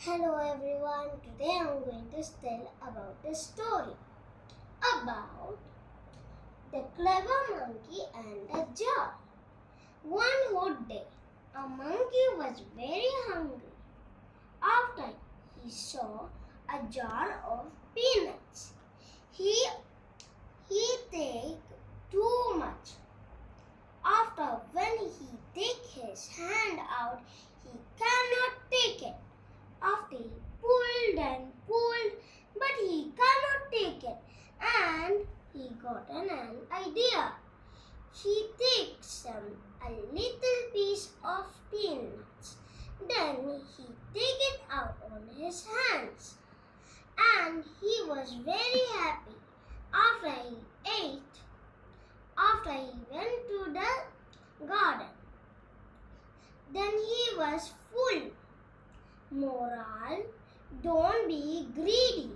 Hello everyone, today I am going to tell about a story about the clever monkey and the jar. One hot day, a monkey was very hungry. After he saw a jar of peanuts, he take too much. After when he take his hand out, he cannot take it. After he pulled and pulled, but he cannot take it, and he got an idea. He takes a little piece of peanuts. Then he take it out on his hands, and he was very happy. After he ate, after he went to the garden, then he was full. Moral: don't be greedy.